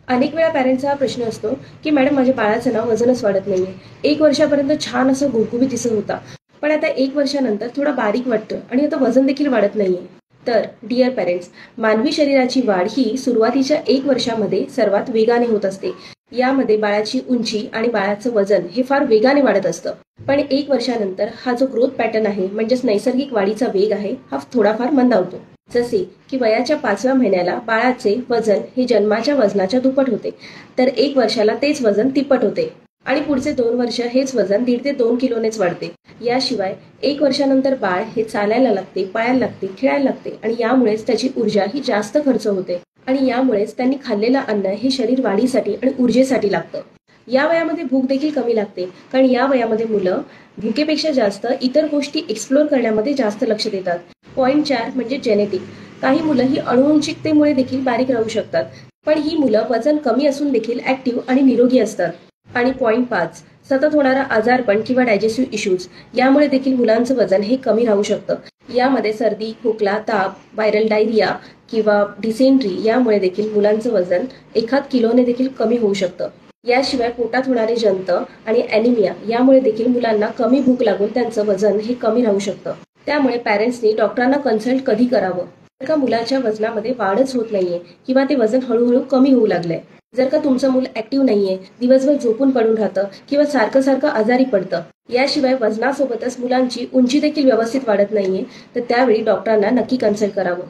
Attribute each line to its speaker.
Speaker 1: अनेक वेळा पॅरेंट्सचा हा प्रश्न असतो की मॅडम माझ्या बाळाचं ना वजनच वाढत नाहीये. 1 वर्षापर्यंत छान असं गुबगुबीत दिसत होता, पण आता 1 वर्षानंतर थोडा बारीक वाटतं आणि आता वजन देखील वाढत नाहीये. तर डिअर पॅरेंट्स, मानवी शरीराची वाढ ही सुरुवातीच्या 1 वर्षामध्ये सर्वात वेगाने होत असते. यामध्ये बाळाची उंची आणि बाळाचं वजन हे फार वेगाने वाढत असतं. पण 1 वर्षानंतर हा जो ग्रोथ पॅटर्न आहे, म्हणजेच नैसर्गिक वाढीचा वेग आहे, हा थोडाफार मंदावतो. जसे की वयाच्या 5व्या महिन्याला बाळाचे वजन हे जन्माच्या वजनाच्या दुप्पट होते, तर 1 वर्षाला तेच वजन तिप्पट होते आणि पुढचे 2 वर्ष हेच वजन 1.5 ते 2 किलोनेच वाढते. याशिवाय 1 वर्षानंतर बाळ हे चालायला लागते, पळायला लागते, खेळायला लागते आणि यामुळेच त्याची ऊर्जा ही जास्त खर्च होते आणि यामुळेच त्यांनी खाल्लेलं अन्न हे शरीर वाढीसाठी आणि ऊर्जेसाठी लागतं. या वयामध्ये भूक देखील कमी लागते, कारण या वयामध्ये मुलं भुकेपेक्षा जास्त इतर गोष्टी एक्सप्लोर करण्यामध्ये जास्त लक्ष देतात. पॉइंट 4 म्हणजे जेनेटिक. काही मुलं ही अनुवंशिकतेमुळे देखील बारीक राहू शकतात, पण ही मुलं वजन कमी असून देखील ऍक्टिव्ह आणि निरोगी असतात. आणि पॉइंट 5, सतत होणारा आजारपण किंवा डायजेस्टिव्ह इश्यूज यामुळे देखील मुलांचं वजन हे कमी राहू शकतं. यामध्ये सर्दी, खोकला, ताप, व्हायरल डायरिया किंवा डिसेंट्री यामुळे देखील मुलांचं वजन 1 किलोने देखील कमी होऊ शकतं. याशिवाय पोटात होणारे जंत आणि ॲनिमिया यामुळे देखील मुलांना कमी भूक लागून त्यांचं वजन हे कमी राहू शकतं. त्यामुळे पॅरेंट्सनी डॉक्टरांना कन्सल्ट कधी करावं? जर का मुलाच्या वजनामध्ये वाढच होत नाहीये किंवा ते वजन हळूहळू कमी होऊ लागलंय, जर का तुमचं मूल ऍक्टिव्ह नाहीये, दिवसभर झोपून पडून राहतं किंवा सारखं सारखं आजारी पडतं, याशिवाय वजनासोबतच मुलांची उंची देखील व्यवस्थित वाढत नाहीये, तर त्यावेळी डॉक्टरांना नक्की कन्सल्ट करावं.